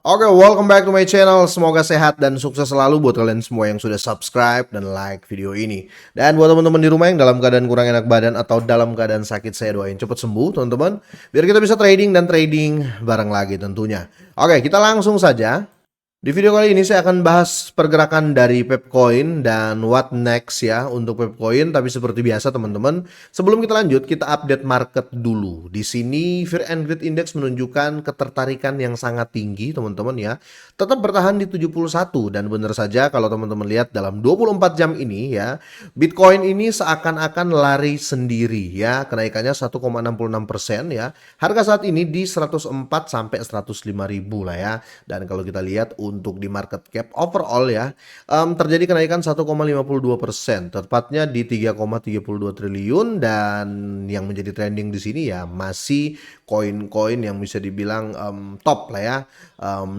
Oke, welcome back to my channel. Semoga sehat dan sukses selalu buat kalian semua yang sudah subscribe dan like video ini. Dan buat teman-teman di rumah yang dalam keadaan kurang enak badan atau dalam keadaan sakit, saya doain cepat sembuh, teman-teman. Biar kita bisa trading dan trading bareng lagi tentunya. Oke, kita langsung saja. Di video kali ini saya akan bahas pergerakan dari Pepcoin dan what next ya untuk Pepcoin. Tapi seperti biasa teman-teman, sebelum kita lanjut kita update market dulu. Di sini Fear and Greed Index menunjukkan ketertarikan yang sangat tinggi teman-teman ya. Tetap bertahan di 71 dan benar saja kalau teman-teman lihat dalam 24 jam ini ya, Bitcoin ini seakan-akan lari sendiri ya. Kenaikannya 1,66% ya. Harga saat ini di 104 sampai 105 ribu lah ya. Dan kalau kita lihat untuk di market cap overall ya, terjadi kenaikan 1,52%, tepatnya di 3,32 triliun. Dan yang menjadi trending di sini ya masih koin-koin yang bisa dibilang top lah ya.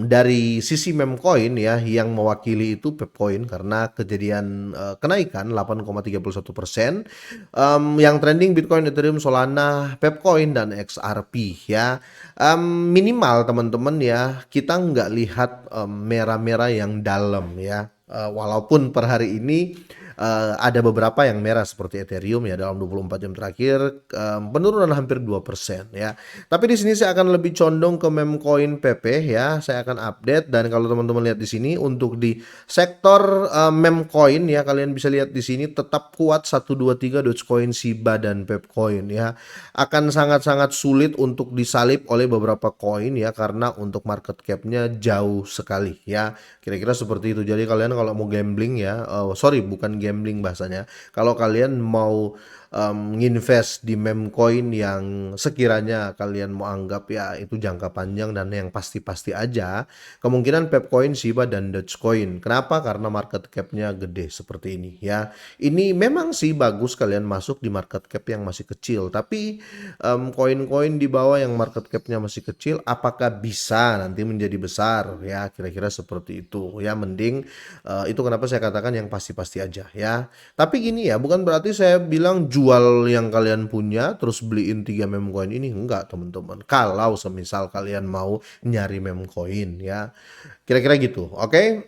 Dari sisi meme coin ya, yang mewakili itu Pepcoin karena kejadian kenaikan 8,31%. Yang trending Bitcoin, Ethereum, Solana, Pepcoin, dan XRP ya. Minimal teman-teman ya, kita nggak lihat merah-merah yang dalam ya. Walaupun per hari ini ada beberapa yang merah seperti Ethereum ya, dalam 24 jam terakhir penurunan hampir 2% ya. Tapi di sini saya akan lebih condong ke meme coin PP ya. Saya akan update, dan kalau teman-teman lihat di sini untuk di sektor meme coin ya, kalian bisa lihat di sini tetap kuat 123 Dogecoin, Shiba, dan Pepcoin ya. Akan sangat-sangat sulit untuk disalip oleh beberapa koin ya, karena untuk market capnya jauh sekali ya. Kira-kira seperti itu. Jadi kalian kalau mau gambling ya, sorry bukan gambling bahasanya. Kalau kalian mau nginvest di meme coin yang sekiranya kalian mau anggap ya itu jangka panjang dan yang pasti-pasti aja, kemungkinan Pepcoin, Shiba, dan Dogecoin. Kenapa? Karena market capnya gede seperti ini ya. Ini memang sih bagus kalian masuk di market cap yang masih kecil, tapi koin-koin di bawah yang market capnya masih kecil, apakah bisa nanti menjadi besar ya? Kira-kira seperti itu ya. Mending itu kenapa saya katakan yang pasti-pasti aja ya. Tapi gini ya, bukan berarti saya bilang jual yang kalian punya terus beliin 3 meme coin ini, enggak teman-teman. Kalau semisal kalian mau nyari meme coin ya, kira-kira gitu. Oke,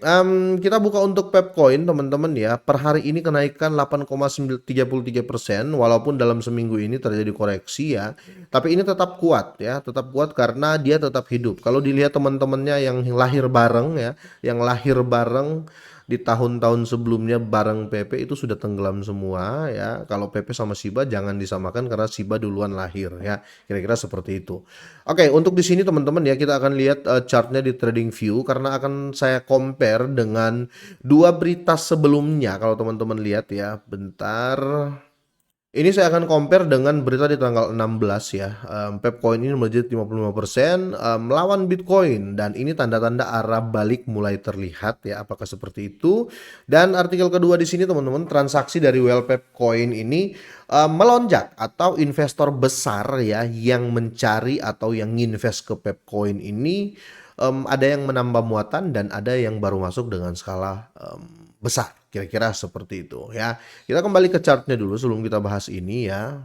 kita buka untuk Pepcoin teman-teman ya. Per hari ini kenaikan 8,33%, walaupun dalam seminggu ini terjadi koreksi ya. Tapi ini tetap kuat ya, tetap kuat karena dia tetap hidup. Kalau dilihat teman-temannya yang lahir bareng ya, yang lahir bareng di tahun-tahun sebelumnya bareng PP itu sudah tenggelam semua ya. Kalau PP sama Shiba jangan disamakan karena Shiba duluan lahir ya. Kira-kira seperti itu. Oke, untuk di sini teman-teman ya, kita akan lihat chartnya di TradingView karena akan saya compare dengan dua berita sebelumnya. Kalau teman-teman lihat ya, bentar. Ini saya akan compare dengan berita di tanggal 16 ya. Pepcoin ini melejit 55% melawan Bitcoin, dan ini tanda-tanda arah balik mulai terlihat ya. Apakah seperti itu? Dan artikel kedua di sini teman-teman, transaksi dari Well Pepcoin ini melonjak, atau investor besar ya yang mencari atau yang invest ke Pepcoin ini, ada yang menambah muatan dan ada yang baru masuk dengan skala besar. Kira-kira seperti itu ya. Kita kembali ke chartnya dulu sebelum kita bahas ini ya.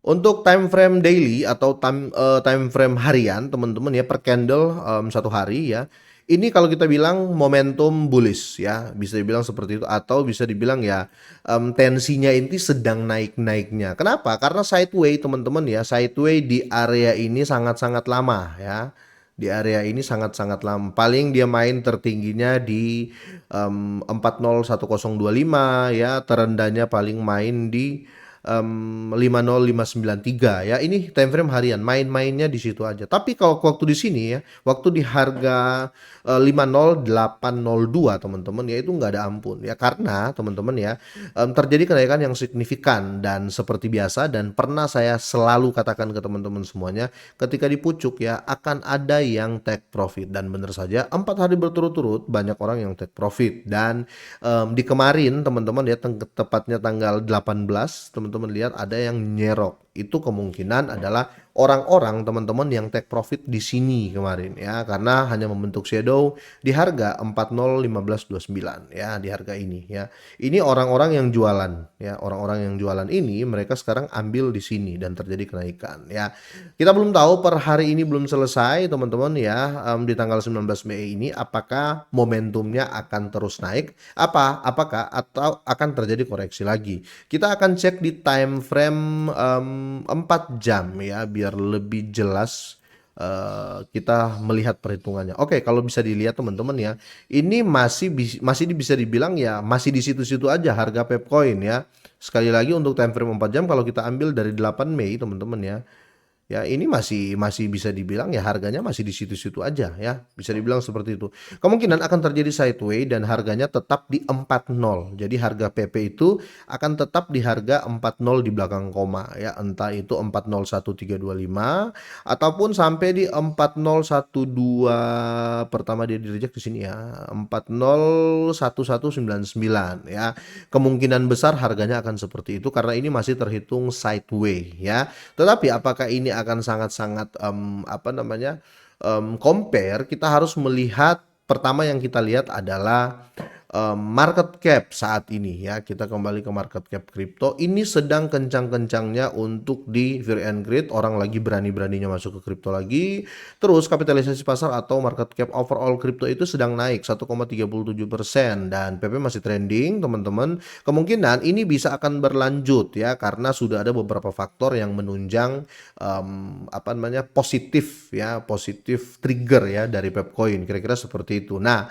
Untuk time frame daily atau time frame harian teman-teman ya, per candle satu hari ya. Ini kalau kita bilang momentum bullish ya, bisa dibilang seperti itu, atau bisa dibilang ya tensinya ini sedang naik-naiknya. Kenapa? Karena sideway teman-teman ya, sideway di area ini sangat-sangat lama ya. Di area ini sangat-sangat lama. Paling dia main tertingginya di 401025 ya, terendahnya paling main di 50593 ya. Ini time frame harian, main-mainnya di situ aja. Tapi kalau waktu di sini ya, waktu di harga 50802 teman-teman ya, itu nggak ada ampun ya, karena teman-teman ya terjadi kenaikan yang signifikan. Dan seperti biasa, dan pernah saya selalu katakan ke teman-teman semuanya, ketika di pucuk ya akan ada yang take profit, dan benar saja 4 hari berturut-turut banyak orang yang take profit. Dan di kemarin teman-teman ya, tepatnya tanggal 18, teman-teman lihat ada yang nyerok Itu kemungkinan adalah orang-orang teman-teman yang take profit di sini kemarin ya, karena hanya membentuk shadow di harga 40.1529 ya, di harga ini ya. Ini orang-orang yang jualan ya, orang-orang yang jualan ini mereka sekarang ambil di sini dan terjadi kenaikan ya. Kita belum tahu, per hari ini belum selesai teman-teman ya, di tanggal 19 Mei ini apakah momentumnya akan terus naik apakah atau akan terjadi koreksi lagi. Kita akan cek di time frame 4 jam ya, biar lebih jelas kita melihat perhitungannya. Oke, kalau bisa dilihat teman-teman ya, ini masih bisa dibilang ya masih di situ-situ aja harga Pepcoin ya. Sekali lagi untuk time frame 4 jam kalau kita ambil dari 8 Mei teman-teman ya. Ya, ini masih bisa dibilang ya harganya masih di situ-situ aja ya, bisa dibilang seperti itu. Kemungkinan akan terjadi sideway dan harganya tetap di 40. Jadi harga PP itu akan tetap di harga 40 di belakang koma ya, entah itu 401325 ataupun sampai di 4012, pertama dia di-reject di sini ya, 401199 ya. Kemungkinan besar harganya akan seperti itu karena ini masih terhitung sideway ya. Tetapi apakah ini akan sangat-sangat compare, kita harus melihat pertama yang kita lihat adalah market cap saat ini ya. Kita kembali ke market cap kripto, ini sedang kencang-kencangnya untuk di fear and greed, orang lagi berani-beraninya masuk ke kripto lagi. Terus kapitalisasi pasar atau market cap overall kripto itu sedang naik 1,37% dan PP masih trending teman-teman. Kemungkinan ini bisa akan berlanjut ya, karena sudah ada beberapa faktor yang menunjang positif ya, positif trigger ya dari Pepcoin, kira-kira seperti itu. Nah,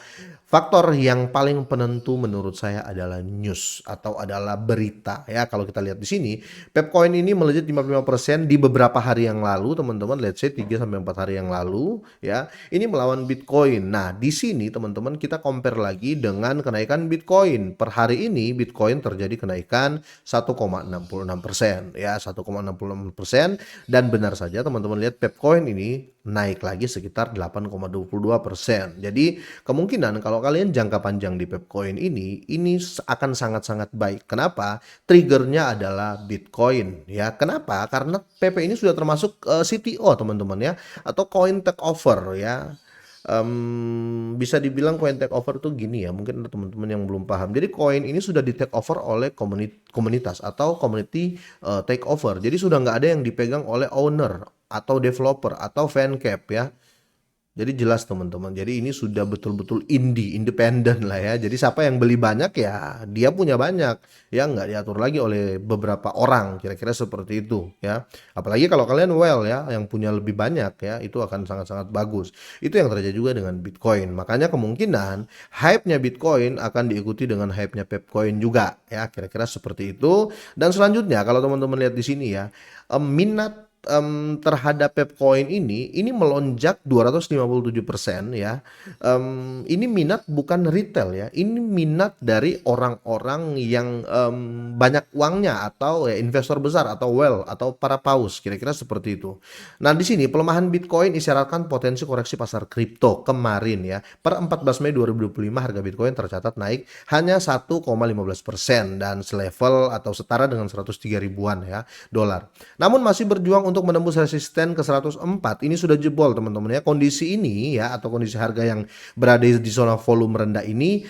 faktor yang paling penentu menurut saya adalah news atau adalah berita ya. Kalau kita lihat di sini, Pepcoin ini melejit 55% di beberapa hari yang lalu, teman-teman. Let's say 3 sampai 4 hari yang lalu ya. Ini melawan Bitcoin. Nah, di sini teman-teman kita compare lagi dengan kenaikan Bitcoin. Per hari ini Bitcoin terjadi kenaikan 1,66% ya, 1,66%, dan benar saja teman-teman lihat Pepcoin ini naik lagi sekitar 8,22%. Jadi kemungkinan kalau kalian jangka panjang di Pepcoin ini akan sangat-sangat baik. Kenapa? Triggernya adalah Bitcoin ya. Kenapa? Karena PP ini sudah termasuk CTO teman-teman ya, atau coin takeover ya. Bisa dibilang coin takeover tuh gini ya, mungkin ada teman-teman yang belum paham. Jadi koin ini sudah di takeover oleh komunitas atau community takeover. Jadi sudah nggak ada yang dipegang oleh owner atau developer atau fan cap ya. Jadi jelas teman-teman, jadi ini sudah betul-betul independen lah ya. Jadi siapa yang beli banyak ya dia punya banyak ya, nggak diatur lagi oleh beberapa orang, kira-kira seperti itu ya. Apalagi kalau kalian well ya, yang punya lebih banyak ya, itu akan sangat-sangat bagus. Itu yang terjadi juga dengan Bitcoin. Makanya kemungkinan hype-nya Bitcoin akan diikuti dengan hype-nya Pepcoin juga ya, kira-kira seperti itu. Dan selanjutnya kalau teman-teman lihat di sini ya, minat terhadap Pepcoin ini melonjak 257% ya. Ini minat bukan retail ya, ini minat dari orang-orang yang banyak uangnya atau ya investor besar atau well atau para paus, kira-kira seperti itu. Nah, di sini pelemahan Bitcoin isyaratkan potensi koreksi pasar kripto kemarin ya. Per 14 Mei 2025 harga Bitcoin tercatat naik hanya 1,15% dan selevel atau setara dengan 103 ribuan ya dolar. Namun masih berjuang untuk menembus resisten ke 104. Ini sudah jebol teman-teman ya. Kondisi ini ya, atau kondisi harga yang berada di zona volume rendah ini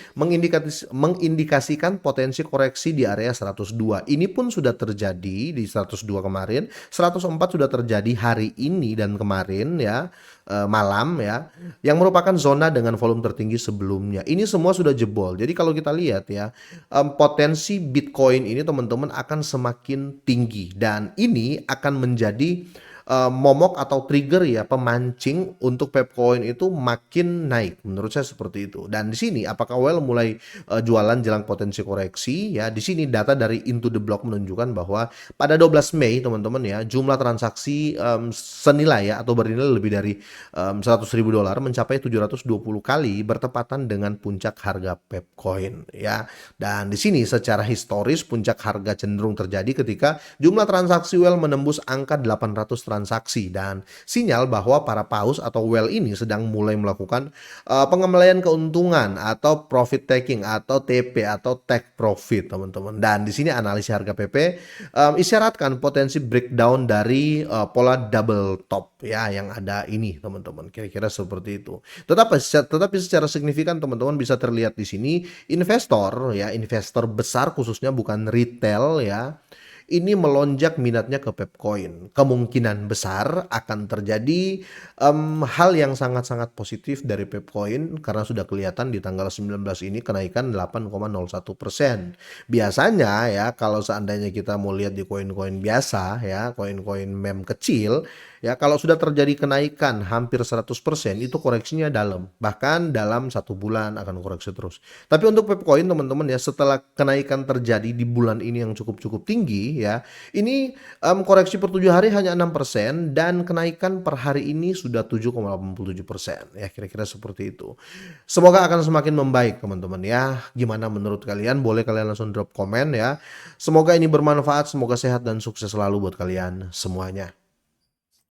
mengindikasikan potensi koreksi di area 102. Ini pun sudah terjadi di 102 kemarin, 104 sudah terjadi hari ini dan kemarin ya, malam ya, yang merupakan zona dengan volume tertinggi sebelumnya. Ini semua sudah jebol. Jadi kalau kita lihat ya, potensi Bitcoin ini teman-teman akan semakin tinggi dan ini akan menjadi momok atau trigger ya, pemancing untuk Pepcoin itu makin naik. Menurut saya seperti itu. Dan di sini apakah well mulai jualan jelang potensi koreksi ya. Di sini data dari Into the Block menunjukkan bahwa pada 12 Mei teman-teman ya, jumlah transaksi senilai ya atau bernilai lebih dari 100 ribu dolar mencapai 720 kali, bertepatan dengan puncak harga Pepcoin ya. Dan di sini secara historis puncak harga cenderung terjadi ketika jumlah transaksi well menembus angka 800 transaksi dan sinyal bahwa para paus atau whale ini sedang mulai melakukan pengembalian keuntungan atau profit taking atau TP atau take profit teman-teman. Dan di sini analisa harga PP isyaratkan potensi breakdown dari pola double top ya yang ada ini teman-teman. Kira-kira seperti itu. Tetapi secara signifikan teman-teman bisa terlihat di sini investor besar khususnya bukan retail ya ini melonjak minatnya ke Pepcoin. Kemungkinan besar akan terjadi hal yang sangat-sangat positif dari Pepcoin karena sudah kelihatan di tanggal 19 ini kenaikan 8,01%. Biasanya ya kalau seandainya kita mau lihat di koin-koin biasa ya, koin-koin meme kecil ya kalau sudah terjadi kenaikan hampir 100% itu koreksinya dalam. Bahkan dalam 1 bulan akan koreksi terus. Tapi untuk Pepcoin teman-teman ya setelah kenaikan terjadi di bulan ini yang cukup tinggi ya. Ini koreksi per 7 hari hanya 6% dan kenaikan per hari ini sudah 7,87%. Ya kira-kira seperti itu. Semoga akan semakin membaik teman-teman ya. Gimana menurut kalian? Boleh kalian langsung drop komen ya. Semoga ini bermanfaat, semoga sehat dan sukses selalu buat kalian semuanya.